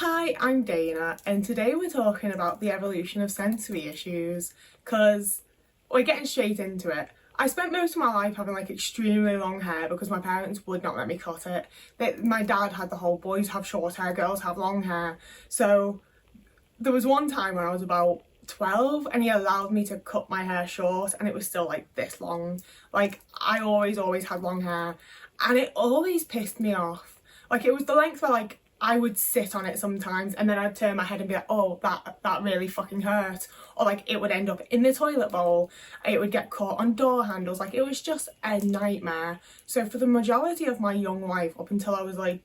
Hi, I'm Dana, and today we're talking about the evolution of sensory issues, because we're getting straight into it. I spent most of my life having like extremely long hair because my parents would not let me cut it. My dad had the whole boys have short hair, girls have long hair. So there was one time when I was about 12 and he allowed me to cut my hair short and it was still like this long. Like I always had long hair and it always pissed me off. Like it was the length where like I would sit on it sometimes and then I'd turn my head and be like, oh, that really fucking hurt. Or like it would end up in the toilet bowl, it would get caught on door handles. Like it was just a nightmare. So for the majority of my young life, up until I was like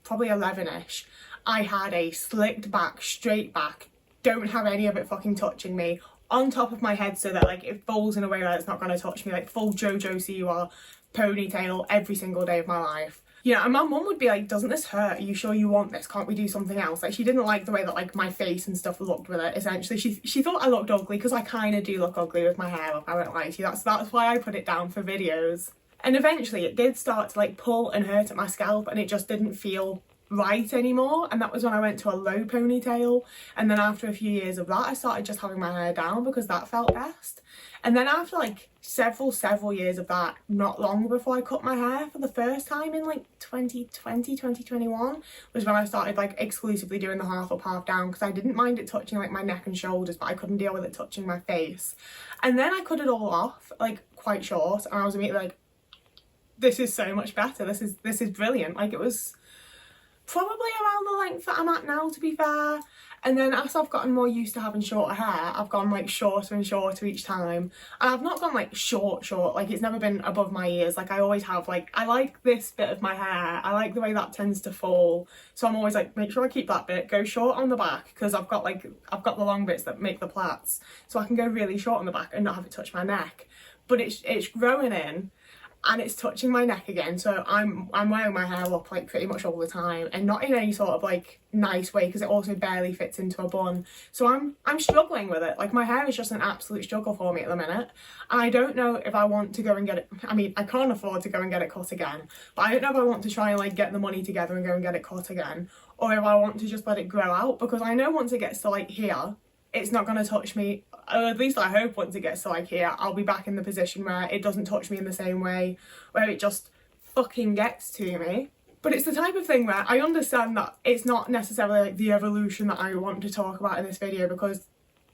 probably 11ish, I had a slicked back, straight back, don't have any of it fucking touching me, on top of my head so that like it falls in a way that it's not going to touch me, like full JoJo Siwa ponytail every single day of my life. You know, and my mum would be like, doesn't this hurt? Are you sure you want this? Can't we do something else? Like she didn't like the way that like my face and stuff looked with it. Essentially, she thought I looked ugly because I kind of do look ugly with my hair up. I won't lie to you. That's why I put it down for videos. And eventually it did start to like pull and hurt at my scalp and it just didn't feel right anymore, and that was when I went to a low ponytail. And then after a few years of that, I started just having my hair down because that felt best. And then after like several years of that, not long before I cut my hair for the first time in like 2021 was when I started like exclusively doing the half up half down, because I didn't mind it touching like my neck and shoulders, but I couldn't deal with it touching my face. And then I cut it all off like quite short and I was immediately like, this is so much better, this is brilliant. Like it was probably around the length that I'm at now, to be fair. And then as I've gotten more used to having shorter hair, I've gone like shorter and shorter each time. And I've not gone like short, like it's never been above my ears. Like I always have, like I like this bit of my hair, I like the way that tends to fall. So I'm always like, make sure I keep that bit, go short on the back, because I've got the long bits that make the plaits. So I can go really short on the back and not have it touch my neck. But it's growing in, and it's touching my neck again, so I'm wearing my hair up like pretty much all the time, and not in any sort of like nice way because it also barely fits into a bun. So I'm struggling with it. Like my hair is just an absolute struggle for me at the minute, and I don't know if I want to go and get it. I mean, I can't afford to go and get it cut again, but I don't know if I want to try and like get the money together and go and get it cut again, or if I want to just let it grow out, because I know once it gets to like here, it's not going to touch me, or at least I hope once it gets to like here, I'll be back in the position where it doesn't touch me in the same way, where it just fucking gets to me. But it's the type of thing where I understand that it's not necessarily like the evolution that I want to talk about in this video, because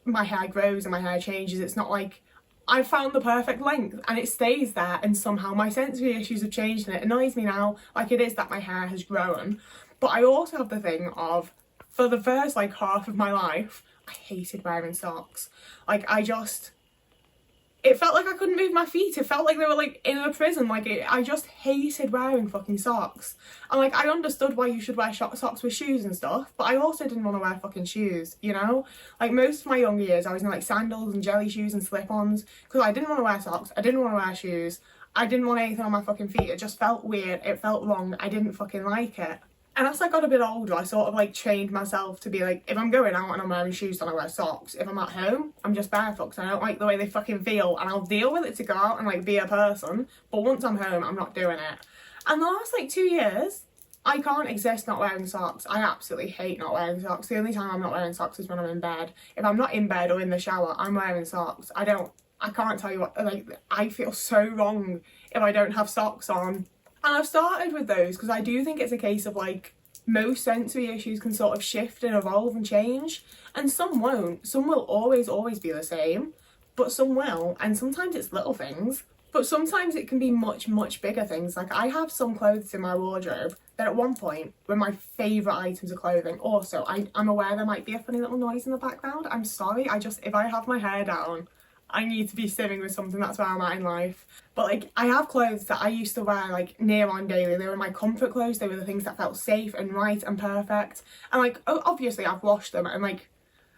my hair grows and my hair changes. It's not like I found the perfect length and it stays there and somehow my sensory issues have changed, and it annoys me now like it is that my hair has grown. But I also have the thing of, for the first like half of my life, I hated wearing socks. Like it felt like I couldn't move my feet. It felt like they were like in a prison. I just hated wearing fucking socks. And like I understood why you should wear socks with shoes and stuff, but I also didn't want to wear fucking shoes, you know? Like most of my younger years I was in like sandals and jelly shoes and slip-ons because I didn't want to wear socks, I didn't want to wear shoes, I didn't want anything on my fucking feet. It just felt weird, it felt wrong, I didn't fucking like it. And as I got a bit older, I sort of like trained myself to be like, if I'm going out and I'm wearing shoes, then I wear socks. If I'm at home, I'm just barefoot because I don't like the way they fucking feel, and I'll deal with it to go out and like be a person. But once I'm home, I'm not doing it. And the last like 2 years, I can't exist not wearing socks. I absolutely hate not wearing socks. The only time I'm not wearing socks is when I'm in bed. If I'm not in bed or in the shower, I'm wearing socks. I can't tell you what, like I feel so wrong if I don't have socks on. And I've started with those because I do think it's a case of like most sensory issues can sort of shift and evolve and change, and some won't. Some will always be the same, but some will, and sometimes it's little things, but sometimes it can be much bigger things. Like I have some clothes in my wardrobe that at one point were my favourite items of clothing. Also, I'm aware there might be a funny little noise in the background. I'm sorry, if I have my hair down, I need to be sitting with something. That's where I'm at in life. But like I have clothes that I used to wear like near on daily. They were my comfort clothes. They were the things that felt safe and right and perfect. And like obviously I've washed them, and like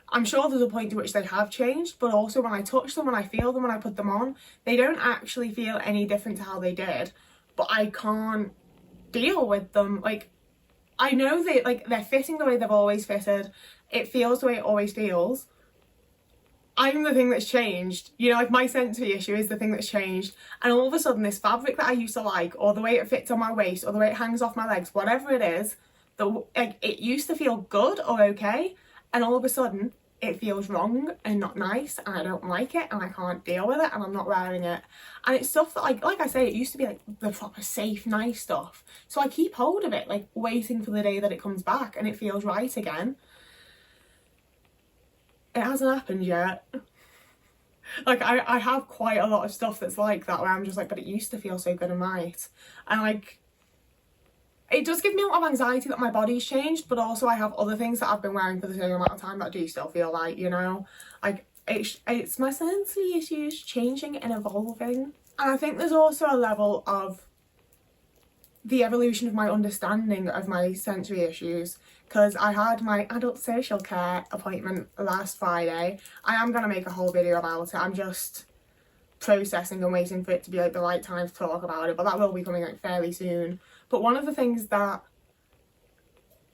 I'm sure there's a point to which they have changed, but also when I touch them, when I feel them, when I put them on, they don't actually feel any different to how they did. But I can't deal with them. Like I know they're fitting the way they've always fitted. It feels the way it always feels. I'm the thing that's changed, you know, like my sensory issue is the thing that's changed, and all of a sudden this fabric that I used to like, or the way it fits on my waist, or the way it hangs off my legs, whatever it is, that like it used to feel good or okay, and all of a sudden it feels wrong and not nice, and I don't like it, and I can't deal with it, and I'm not wearing it. And it's stuff that like I say, it used to be like the proper safe nice stuff, so I keep hold of it, like waiting for the day that it comes back and it feels right again. It hasn't happened yet. Like I have quite a lot of stuff that's like that, where I'm just like, but it used to feel so good and right. And like, it does give me a lot of anxiety that my body's changed, but also I have other things that I've been wearing for the same amount of time that do still feel right, you know? Like, it's my sensory issues changing and evolving. And I think there's also a level of the evolution of my understanding of my sensory issues, because I had my adult social care appointment last Friday. I am going to make a whole video about it. I'm just processing and waiting for it to be like the right time to talk about it, but that will be coming like fairly soon. But one of the things that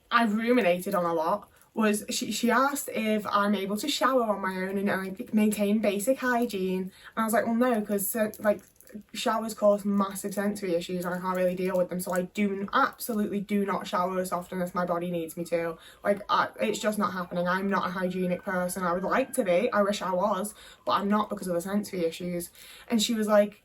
I've ruminated on a lot was she asked if I'm able to shower on my own and like maintain basic hygiene, and I was like, well no, because like showers cause massive sensory issues and I can't really deal with them, so I absolutely do not shower as often as my body needs me to. Like it's just not happening. I'm not a hygienic person. I would like to be, I wish I was, but I'm not because of the sensory issues. And she was like,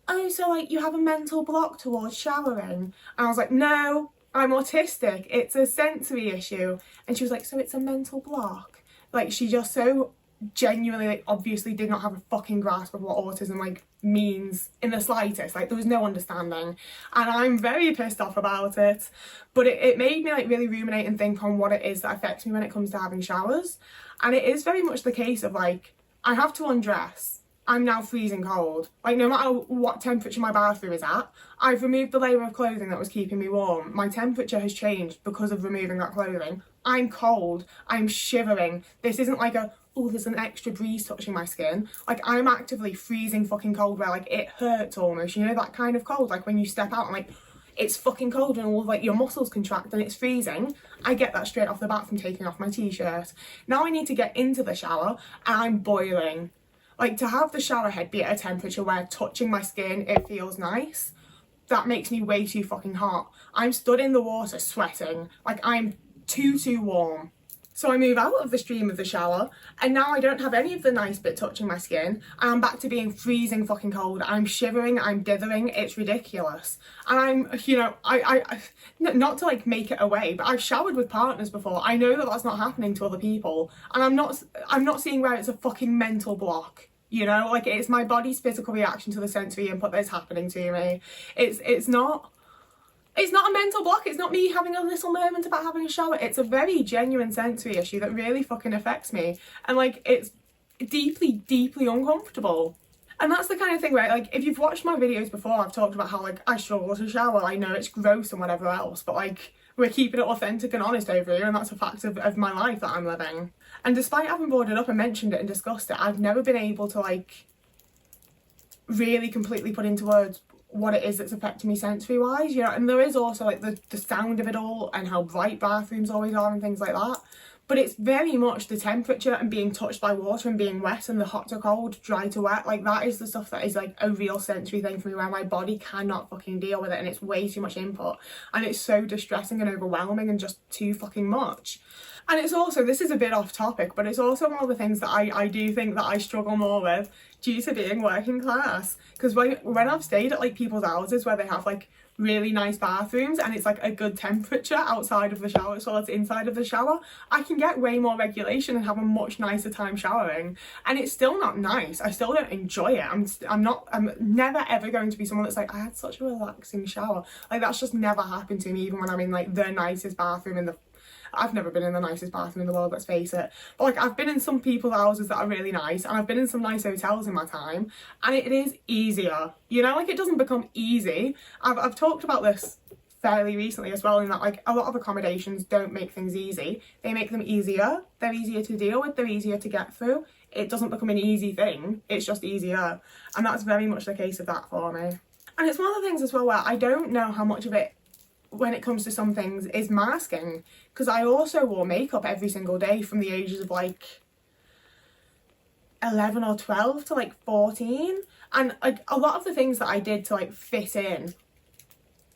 oh, so like you have a mental block towards showering? And I was like, no, I'm autistic, it's a sensory issue. And she was like, so it's a mental block? Like, she just so genuinely, like, obviously did not have a fucking grasp of what autism like means in the slightest. Like, there was no understanding, and I'm very pissed off about it. But it made me like really ruminate and think on what it is that affects me when it comes to having showers. And it is very much the case of like, I have to undress, I'm now freezing cold. Like, no matter what temperature my bathroom is at, I've removed the layer of clothing that was keeping me warm. My temperature has changed because of removing that clothing. I'm cold, I'm shivering. This isn't like a, oh, there's an extra breeze touching my skin. Like, I'm actively freezing fucking cold, where like it hurts almost, you know, that kind of cold, like when you step out and like it's fucking cold and all like your muscles contract and it's freezing. I get that straight off the bat from taking off my t-shirt. Now I need to get into the shower and I'm boiling. Like, to have the shower head be at a temperature where touching my skin, it feels nice, that makes me way too fucking hot. I'm stood in the water sweating, like I'm too warm. So I move out of the stream of the shower, and now I don't have any of the nice bit touching my skin, and I'm back to being freezing fucking cold. I'm shivering, I'm dithering, it's ridiculous. And I'm, you know, I not to like make it away, but I've showered with partners before. I know that that's not happening to other people, and I'm not seeing where it's a fucking mental block. You know, like, it's my body's physical reaction to the sensory input that's happening to me. It's not a mental block. It's not me having a little moment about having a shower. It's a very genuine sensory issue that really fucking affects me. And like, it's deeply uncomfortable. And that's the kind of thing where, like, if you've watched my videos before, I've talked about how like I struggle to shower. I know it's gross and whatever else, but like, we're keeping it authentic and honest over here, and that's a fact of my life that I'm living. And despite having brought it up and mentioned it and discussed it, I've never been able to like really completely put into words what it is that's affecting me sensory wise, you know. And there is also like the sound of it all and how bright bathrooms always are and things like that. But it's very much the temperature and being touched by water and being wet and the hot to cold, dry to wet. Like, that is the stuff that is like a real sensory thing for me, where my body cannot fucking deal with it, and it's way too much input. And it's so distressing and overwhelming and just too fucking much. And it's also, this is a bit off topic, but it's also one of the things that I do think that I struggle more with due to being working class. Because when I've stayed at like people's houses where they have like really nice bathrooms and it's like a good temperature outside of the shower as well as inside of the shower, I can get way more regulation and have a much nicer time showering. And it's still not nice. I still don't enjoy it. I'm never ever going to be someone that's like, I had such a relaxing shower. Like, that's just never happened to me, even when I'm in like the nicest bathroom in the... I've never been in the nicest bathroom in the world, let's face it. But like, I've been in some people's houses that are really nice, and I've been in some nice hotels in my time, and it is easier. You know, like, it doesn't become easy. I've talked about this fairly recently as well, in that like a lot of accommodations don't make things easy. They make them easier. They're easier to deal with. They're easier to get through. It doesn't become an easy thing. It's just easier. And that's very much the case of that for me. And it's one of the things as well where I don't know how much of it, when it comes to some things, is masking, because I also wore makeup every single day from the ages of like 11 or 12 to like 14, and like a lot of the things that I did to like fit in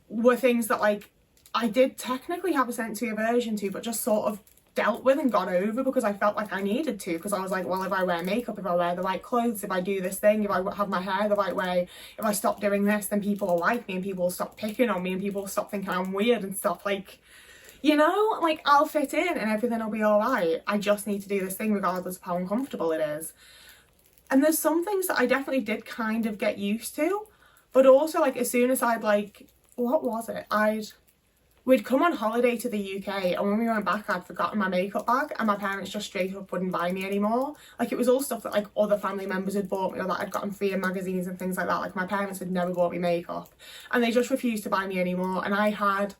were things that like I did technically have a sensory aversion to, but just sort of dealt with and got over because I felt like I needed to, because I was like, well, if I wear makeup, if I wear the right clothes, if I do this thing, if I have my hair the right way, if I stop doing this, then people will like me and people will stop picking on me and people will stop thinking I'm weird and stuff. Like, you know, like, I'll fit in and everything will be all right. I just need to do this thing regardless of how uncomfortable it is. And there's some things that I definitely did kind of get used to, but also, like, as soon as I'd, like, what was it? We'd come on holiday to the UK, and when we went back, I'd forgotten my makeup bag, and my parents just straight up wouldn't buy me anymore. Like, it was all stuff that, like, other family members had bought me, or that I'd gotten free in magazines and things like that. Like, my parents had never bought me makeup, and they just refused to buy me anymore, and I had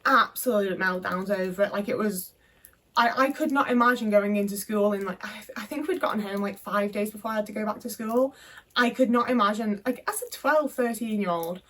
absolute meltdowns over it. Like, it was... I could not imagine going into school in, like, I think we'd gotten home, like, 5 days before I had to go back to school. I could not imagine, like, as a 12, 13-year-old,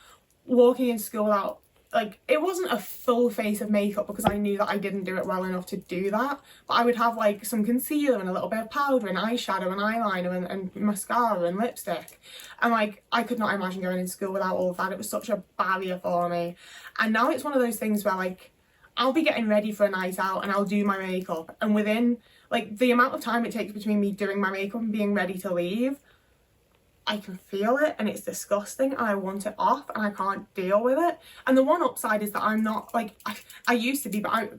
walking into school without... Like, it wasn't a full face of makeup because I knew that I didn't do it well enough to do that. But I would have, like, some concealer and a little bit of powder and eyeshadow and eyeliner and mascara and lipstick. And, like, I could not imagine going into school without all of that. It was such a barrier for me. And now it's one of those things where, like, I'll be getting ready for a night out and I'll do my makeup. And within, like, the amount of time it takes between me doing my makeup and being ready to leave, I can feel it and it's disgusting and I want it off and I can't deal with it. And the one upside is that I'm not, like, I used to be, but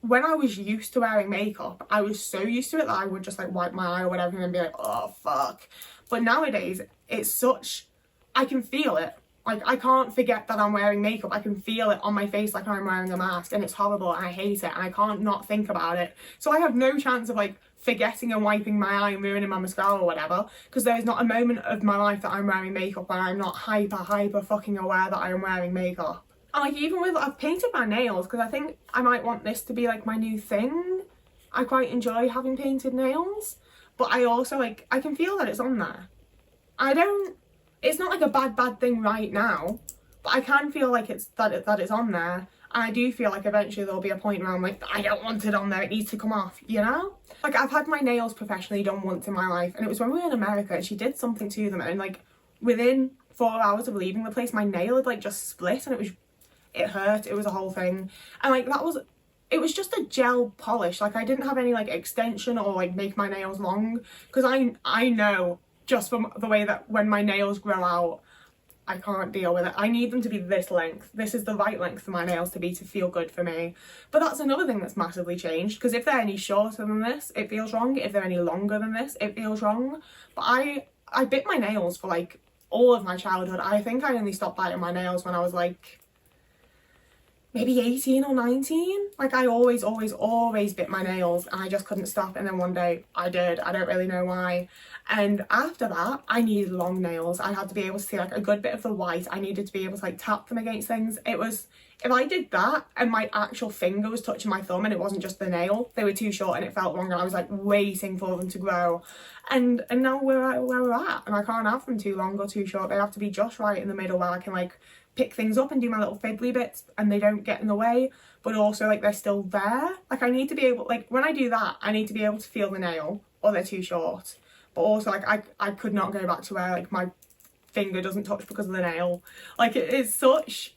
when I was used to wearing makeup, I was so used to it that I would just, like, wipe my eye or whatever and then be like, oh fuck. But nowadays it's such, I can feel it. Like, I can't forget that I'm wearing makeup. I can feel it on my face like I'm wearing a mask, and it's horrible and I hate it and I can't not think about it. So I have no chance of, like, forgetting and wiping my eye and ruining my mascara or whatever, because there is not a moment of my life that I'm wearing makeup where I'm not hyper fucking aware that I am wearing makeup. And, like, even with, I've painted my nails because I think I might want this to be, like, my new thing. I quite enjoy having painted nails, but I also, like, I can feel that it's on there. It's not like a bad thing right now, but I can feel like it's that it's on there. And I do feel like eventually there'll be a point where I'm like, I don't want it on there, it needs to come off, you know? Like, I've had my nails professionally done once in my life, and it was when we were in America and she did something to them, and, like, within 4 hours of leaving the place, my nail had, like, just split, and it hurt, it was a whole thing. And, like, it was just a gel polish. Like, I didn't have any, like, extension or, like, make my nails long, because I know just from the way that when my nails grow out, I can't deal with it. I need them to be this length. This is the right length for my nails to be to feel good for me. But that's another thing that's massively changed, because if they're any shorter than this, it feels wrong. If they're any longer than this, it feels wrong. But I bit my nails for, like, all of my childhood. I think I only stopped biting my nails when I was, like, maybe 18 or 19. Like, I always bit my nails and I just couldn't stop, and then one day I did. I don't really know why. And after that, I needed long nails. I had to be able to see, like, a good bit of the white. I needed to be able to, like, tap them against things. It was, if I did that and my actual finger was touching my thumb and it wasn't just the nail, they were too short and it felt wrong, and I was, like, waiting for them to grow. And now where we're at, and I can't have them too long or too short. They have to be just right in the middle where I can, like, pick things up and do my little fiddly bits and they don't get in the way, but also, like, they're still there. Like, I need to be able, like, when I do that, I need to be able to feel the nail or they're too short. But also, like, I could not go back to where, like, my finger doesn't touch because of the nail. Like, it is such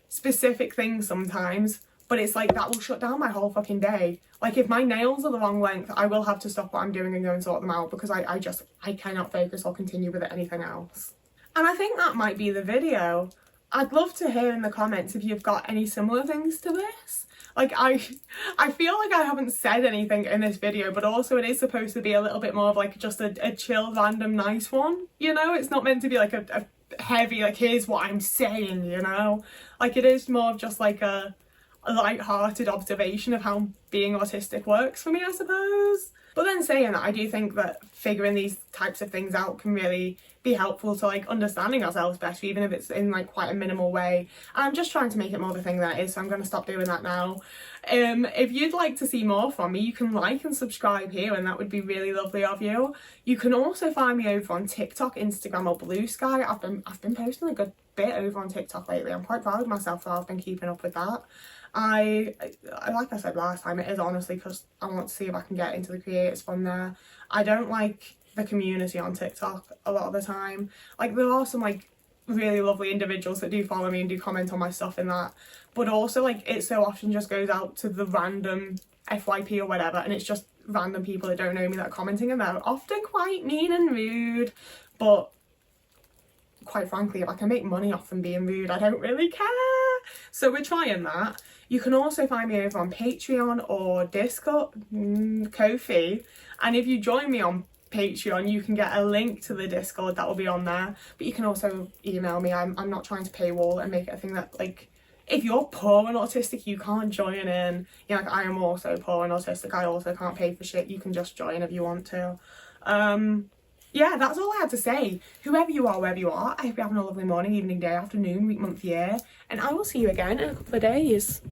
specific things sometimes, but it's like that will shut down my whole fucking day. Like, if my nails are the wrong length, I will have to stop what I'm doing and go and sort them out, because I cannot focus or continue with it anything else. And I think that might be the video. I'd love to hear in the comments if you've got any similar things to this. Like, I feel like I haven't said anything in this video, but also it is supposed to be a little bit more of, like, just a chill, random, nice one, you know? It's not meant to be, like, a heavy, like, here's what I'm saying, you know? Like, it is more of just, like, a light-hearted observation of how being autistic works for me, I suppose. But then saying that, I do think that figuring these types of things out can really be helpful to, like, understanding ourselves better, even if it's in, like, quite a minimal way. And I'm just trying to make it more of a thing that it is, so I'm going to stop doing that now. If you'd like to see more from me, you can like and subscribe here, and that would be really lovely of you. You can also find me over on TikTok, Instagram, or Blue Sky. I've been posting a good bit over on TikTok lately. I'm quite proud of myself for I've been keeping up with that. Like I said last time, it is honestly because I want to see if I can get into the creators from there. I don't like the community on TikTok a lot of the time. Like, there are some, like, really lovely individuals that do follow me and do comment on my stuff in that, but also like it so often just goes out to the random FYP or whatever, and it's just random people that don't know me that are commenting, and they're often quite mean and rude. But quite frankly, if I can make money off them being rude, I don't really care. So we're trying that. You can also find me over on Patreon or Discord, Ko-fi, and if you join me on Patreon, you can get a link to the Discord that will be on there. But you can also email me. I'm not trying to paywall and make it a thing that, like, if you're poor and autistic, you can't join in. You know, like, I am also poor and autistic. I also can't pay for shit. You can just join if you want to. Yeah, that's all I had to say. Whoever you are, wherever you are, I hope you're having a lovely morning, evening, day, afternoon, week, month, year, and I will see you again in a couple of days.